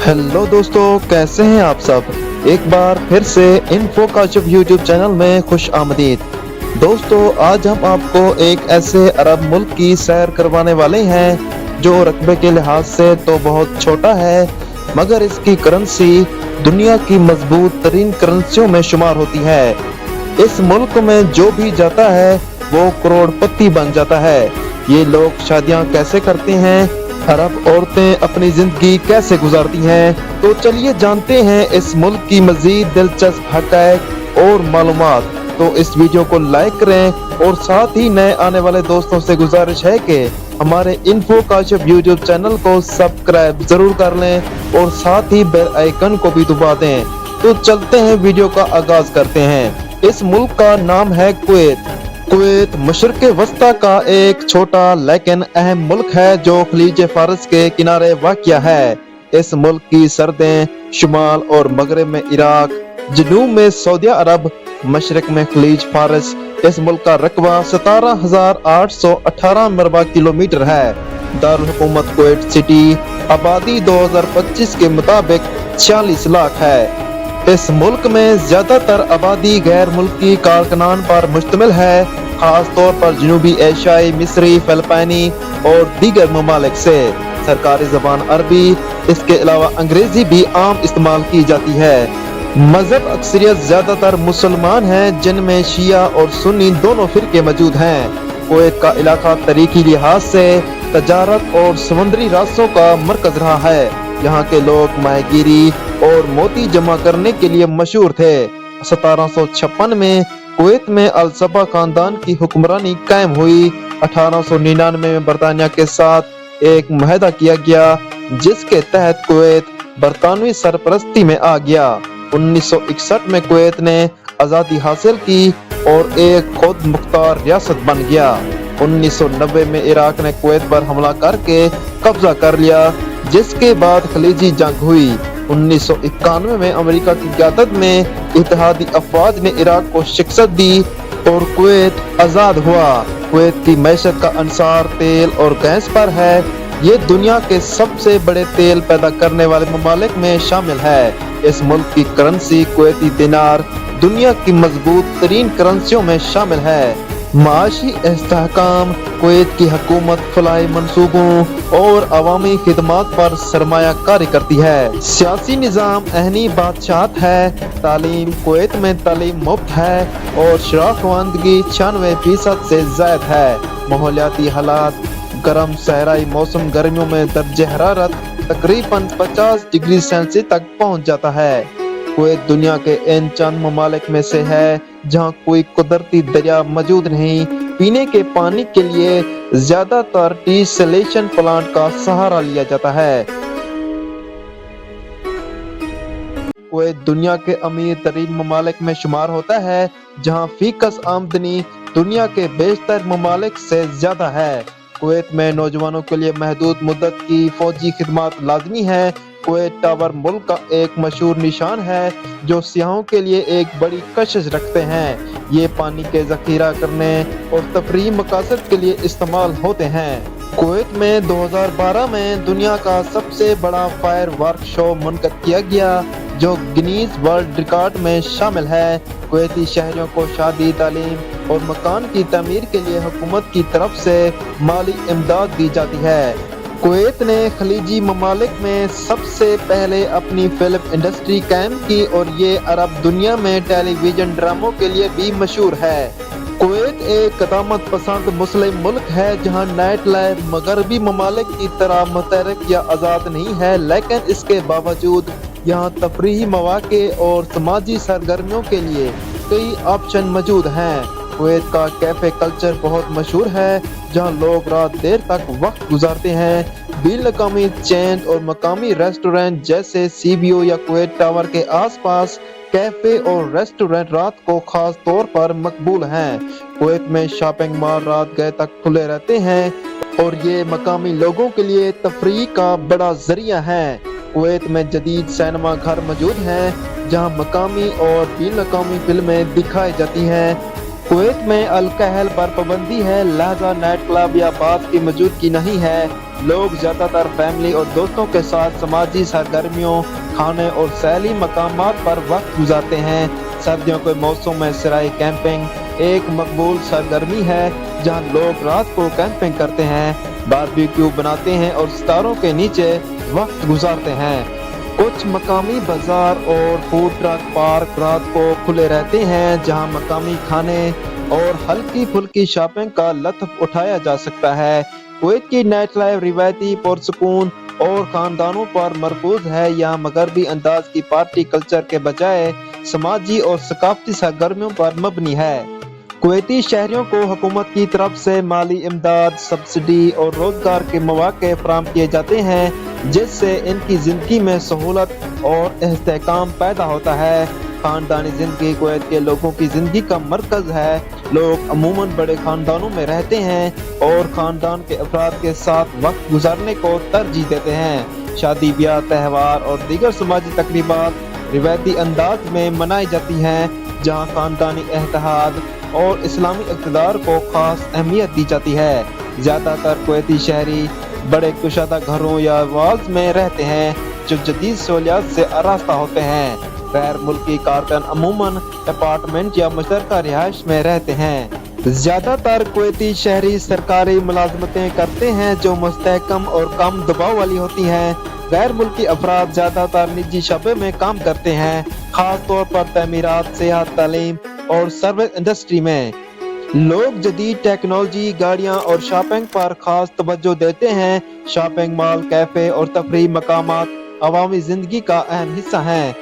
Hello दोस्तों, कैसे हैं आप सब। एक बार फिर से इन्फो काशिफ यूट्यूब चैनल में खुश आमदीद। दोस्तों, आज हम आपको एक ऐसे अरब मुल्क की सैर करवाने वाले हैं जो रकबे के लिहाज से तो बहुत छोटा है, मगर इसकी करेंसी दुनिया की मजबूत तरीन करेंसियों में शुमार होती है। इस मुल्क में जो भी जाता है वो करोड़पति बन जाता है। ये लोग शादियां कैसे करते हैं, अरब औरतें अपनी जिंदगी कैसे गुजारती हैं, तो चलिए जानते हैं इस मुल्क की मजीद दिलचस्प हक़ाइक़ और मालूमात। तो इस वीडियो को लाइक करें और साथ ही नए आने वाले दोस्तों से गुजारिश है कि हमारे इन्फो काशिफ यूट्यूब चैनल को सब्सक्राइब जरूर कर लें और साथ ही बेल आइकन को भी दबा दें। तो चलते हैं, वीडियो का आगाज करते हैं। इस मुल्क का नाम है कुवैत। कुवैत मशरिक़ वस्ता का एक छोटा लेकिन अहम मुल्क है जो खलीज फारस के किनारे वाक़िया है। इस मुल्क की सरहदें शुमाल और मगरब में इराक, जनूब में सऊदी अरब, मशरिक़ में खलीज फारस। इस मुल्क का रकबा 17,818 मरबा किलोमीटर है। दारुल हुकूमत कुवैत सिटी, आबादी 2025 के मुताबिक 46 लाख है। इस मुल्क में ज्यादातर आबादी गैर मुल्की कारकुनान पर मुश्तमिल है, खास तौर पर जनूबी एशियाई, मिस्री, फिलिपाइनी और दीगर ममालिक से। सरकारी जबान अरबी, इसके अलावा अंग्रेजी भी आम इस्तेमाल की जाती है। मजहब अक्सरियत ज्यादातर मुसलमान हैं, जिनमें शिया और सुन्नी दोनों फिरके मौजूद हैं। कुवैत का इलाका तारीखी लिहाज से तजारत और समुद्री रास्तों का मरकज रहा है। यहाँ के लोग माहीगीरी और मोती जमा करने के लिए मशहूर थे। 1756 में कुवैत में अल सबा खानदान की हुक्मरानी कायम हुई। 1899 में बरतानिया के साथ एक मुआहदा किया गया, जिसके तहत कुवैत बरतानवी सरपरस्ती में आ गया। 1961 में कुवैत ने आज़ादी हासिल की और एक खुद मुख्तार रियासत बन गया। 1990 में इराक ने कुवैत पर हमला करके कब्जा कर लिया, जिसके बाद खलीजी जंग हुई। 1991 में अमेरिका की क़यादत में इत्तेहादी अफवाज ने इराक को शिकस्त दी और कुवैत आज़ाद हुआ। कुवैत की मैशत का अंसार तेल और गैस पर है। ये दुनिया के सबसे बड़े तेल पैदा करने वाले ममालिक में शामिल है। इस मुल्क की करेंसी कुवैती दिनार दुनिया की मजबूत तरीन करेंसियों में शामिल है। माशी इस्तेहकाम, कुवैत की हुकूमत फलाही मंसूबों और अवामी खिदमात पर सरमाया कारी करती है। सियासी निज़ाम अहनी बादशाहत है। तालीम, कुवैत में तालीम मुफ्त है और शराफवंदगी 96% से ज़ायद है। माहौलियाती हालात, गर्म सहराई मौसम, गर्मियों में दर्जे हरारत तकरीबन 50 डिग्री सेल्सियस तक पहुँच जाता है। कुवैत दुनिया के इन चंद ममालिक में से है जहाँ कोई कुदरती दरिया मौजूद नहीं। पीने के पानी के लिए ज्यादातर डिसैलिनेशन प्लांट का सहारा लिया जाता है। कुवैत दुनिया के अमीर तरीन ममालिक में शुमार होता है, जहाँ फीकस आमदनी दुनिया के बेशतर ममालिक से ज्यादा है। कुवैत में नौजवानों के लिए महदूद मुद्दत की फौजी खिदमत लाजमी है। कुवैत टावर मुल्क का एक मशहूर निशान है जो सियाहों के लिए एक बड़ी कशिश रखते हैं। ये पानी के जखीरा करने और तफरीही मकासद के लिए इस्तेमाल होते हैं। कुवैत में 2012 में दुनिया का सबसे बड़ा फायर वर्क शो मुनक़द किया गया, जो गिनीज वर्ल्ड रिकॉर्ड में शामिल है। कुवैती शहरियों को शादी, तालीम और मकान की तमीर के लिए हुकूमत की तरफ से माली इमदाद दी जाती है। कुवैत ने खलीजी ममालिक में सबसे पहले अपनी फिल्म इंडस्ट्री कायम की और ये अरब दुनिया में टेलीविजन ड्रामों के लिए भी मशहूर है। कुवैत एक कदामत पसंद मुस्लिम मुल्क है, जहाँ नाइट लाइफ मगरबी ममालिक की तरह मुतहरक या आज़ाद नहीं है, लेकिन इसके बावजूद यहाँ तफरीही मौक़े और समाजी सरगर्मियों के लिए कई ऑप्शन मौजूद हैं। कुवैत का कैफे कल्चर बहुत मशहूर है, जहां लोग रात देर तक वक्त गुजारते हैं। बिन अकामी चेन और मकामी रेस्टोरेंट जैसे CBO या कुवैत टावर के आसपास कैफे और रेस्टोरेंट रात को खास तौर पर मकबूल हैं। कुवैत में शॉपिंग मॉल रात गए तक खुले रहते हैं और ये मकामी लोगों के लिए तफरीह का बड़ा जरिया है। कुवैत में जदीद सिनेमा घर मौजूद हैं, जहां मकामी और बिन अकामी फिल्में दिखाई जाती हैं। कुवैत में अल्कोहल पर पाबंदी है, लिहाजा नाइट क्लब या बार की मौजूदगी नहीं है। लोग ज्यादातर फैमिली और दोस्तों के साथ समाजी सरगर्मियों, खाने और सैली मकामात पर वक्त गुजारते हैं। सर्दियों के मौसम में सराय कैंपिंग एक मकबूल सरगर्मी है, जहां लोग रात को कैंपिंग करते हैं, बारबेक्यू बनाते हैं और सितारों के नीचे वक्त गुजारते हैं। कुछ मकामी बाजार और फूड ट्रक पार्क रात को खुले रहते हैं, जहां मकामी खाने और हल्की फुल्की शॉपिंग का लत्फ उठाया जा सकता है। कुवैत की नाइट लाइफ रिवायती पुरसुकून और खानदानों पर मरकूज है। यहाँ मगरबी अंदाज की पार्टी कल्चर के बजाय समाजी और सकाफती सरगर्मियों पर मबनी है। कुवैती शहरियों को हुकूमत की तरफ से माली इमदाद, सब्सिडी और रोजगार के मौके फराहम किए जाते हैं, जिससे इनकी जिंदगी में सहूलत और इस्तेहकाम पैदा होता है। खानदानी जिंदगी कुवैत के लोगों की जिंदगी का मरकज है। लोग अमूमन बड़े खानदानों में रहते हैं और खानदान के अफराद के साथ वक्त गुजारने को तरजीह देते हैं। शादी ब्याह, त्यौहार और दीगर समाजी तकरीबात रिवायती अंदाज में मनाई जाती हैं, जहाँ खानदानी इत्तेहाद और इस्लामी इक़्तिदार को खास अहमियत दी जाती है। ज़्यादातर कुवैती शहरी बड़े कुशादा घरों या वाल्स में रहते हैं, जो जदीद सहूलियात से आरास्ता होते हैं। गैर मुल्की कारकुन अमूमन अपार्टमेंट या मुश्तरका रिहाइश में रहते हैं। ज्यादातर कुवैती शहरी सरकारी मुलाजमतें करते हैं, जो मुस्तहकम और कम दबाव वाली होती हैं। गैर मुल्की अफराद ज्यादातर निजी शबे में काम करते हैं, खास तौर पर तमीरात, सेहत, तालीम और सर्विस इंडस्ट्री में। लोग जदीद टेक्नोलॉजी, गाड़ियां और शॉपिंग पर खास तवज्जो देते हैं। शॉपिंग मॉल, कैफे और तफरीह मकामात अवामी जिंदगी का अहम हिस्सा हैं।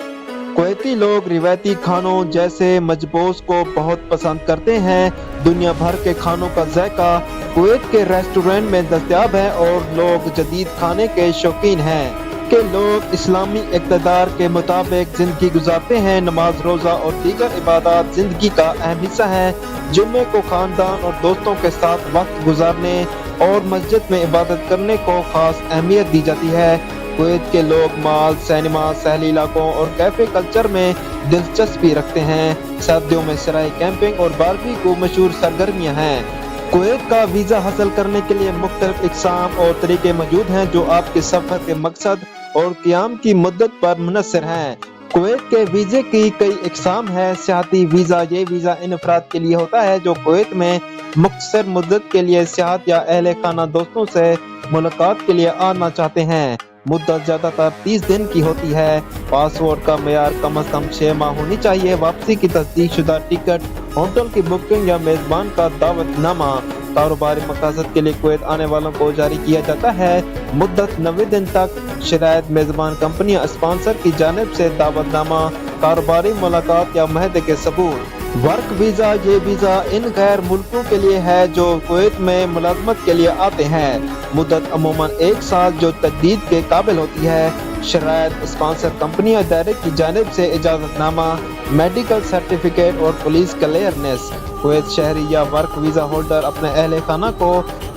कुवैती लोग रिवायती खानों जैसे मजबूस को बहुत पसंद करते हैं। दुनिया भर के खानों का जायका कुवैत के रेस्टोरेंट में दस्तयाब है और लोग जदीद खाने के शौकीन हैं। के लोग इस्लामी इक़्तिदार के मुताबिक जिंदगी गुजारते हैं। नमाज, रोजा और दीगर इबादत जिंदगी का अहम हिस्सा है। जुम्मे को खानदान और दोस्तों के साथ वक्त गुजारने और मस्जिद में इबादत करने को खास अहमियत दी जाती है। कुवैत के लोग मॉल, सिनेमा, सहली इलाकों और कैफे कल्चर में दिलचस्पी रखते हैं। सर्दियों में सराय कैंपिंग और बारबेक्यू मशहूर सरगर्मियां हैं। कुवैत का वीजा हासिल करने के लिए मुख्तलिफ इक़साम और तरीके मौजूद हैं, जो आपके सफर के मकसद और क़याम की मुद्दत पर मुनहसर हैं। कुवैत के वीजे की कई इक़साम है। सियाहती वीजा, ये वीजा इन अफराद के लिए होता है जो कुवैत में मुख्तसर मुद्दत के लिए सियाहत या अहले खाना दोस्तों से मुलाकात के लिए आना चाहते हैं। मुद्दत ज्यादातर 30 दिन की होती है। पासपोर्ट का मेयार कम से कम 6 माह होनी चाहिए। वापसी की तस्दीक शुदा टिकट, होटल की बुकिंग या मेजबान का दावतनामा कारोबारी मकसद के लिए कुवैत आने वालों को जारी किया जाता है। मुद्दत 90 दिन तक। शरायत मेजबान कंपनियां स्पॉन्सर की जानिब से दावतनामा, कारोबारी मुलाकात या महदे के सबूत। वर्क वीजा, ये वीजा इन गैर मुल्कों के लिए है जो कुवैत में मुलाजमत के लिए आते हैं। मुद्दत अमूमन 1 साल, जो तजदीद के काबिल होती है। शरायत स्पॉन्सर कंपनियां डायरेक्ट की जानिब से इजाजतनामा, मेडिकल सर्टिफिकेट और पुलिस क्लियरेंस। कुवैत शहरी या वर्क वीजा होल्डर अपने अहले खाना को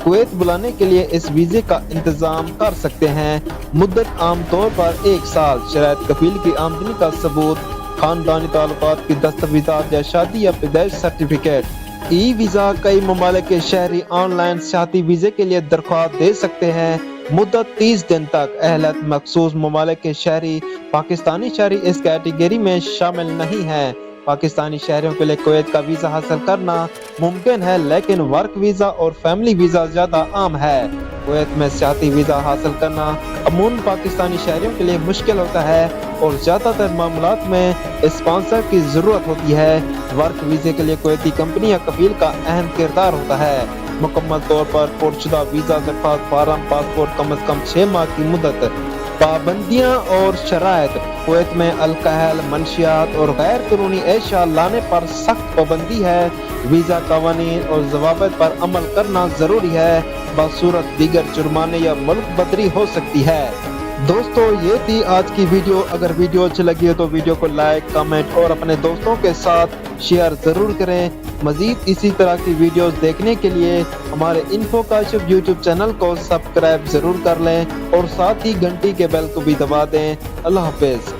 कुवैत बुलाने के लिए इस वीजे का इंतजाम कर सकते हैं। मुद्दत आम तौर पर 1 साल। शरायत कफील की आमदनी का सबूत, खानदानी ताल्लुकात की दस्तावेज़ात या शादी या पैदाइश सर्टिफिकेट। ई वीजा कई ममालिक के शहरी ऑनलाइन सियाहती वीजे के लिए दरख्वास्त दे सकते हैं। मुद्दत 30 दिन तक। अहलियत मखसूस ममालिक के शहरी, पाकिस्तानी शहरी इस कैटेगरी में शामिल नहीं है। पाकिस्तानी शहरियों के लिए कुवैत का वीजा हासिल करना मुमकिन है, लेकिन वर्क वीजा और फैमिली वीजा ज्यादा आम है। कुवैत में सियाहती वीजा हासिल करना अमूमन पाकिस्तानी शहरियों के लिए मुश्किल होता है और ज्यादातर मामलात में स्पॉन्सर की जरूरत होती है। वर्क वीजे के लिए कुवैती कंपनी या कफील का अहम किरदार होता है। मुकम्मल तौर पर पुरशुदा वीजा दरख्वास्त फार्म, पासपोर्ट कम से कम 6 माह की मुद्दत। पाबंदियां और शराइत। कुवैत में अल्कोहल, मंशियात और गैर कानूनी एशिया लाने पर सख्त पाबंदी है। वीजा कानून और ज़वाबित पर अमल करना जरूरी है, बसूरत दीगर जुर्माने या मुल्क बदरी हो सकती है। दोस्तों, ये थी आज की वीडियो। अगर वीडियो अच्छी लगी हो तो वीडियो को लाइक, कमेंट और अपने दोस्तों के साथ शेयर जरूर करें। मजीद इसी तरह की वीडियोस देखने के लिए हमारे इन्फो काशिफ यूट्यूब चैनल को सब्सक्राइब जरूर कर लें और साथ ही घंटी के बेल को भी दबा दें। अल्लाह हाफिज।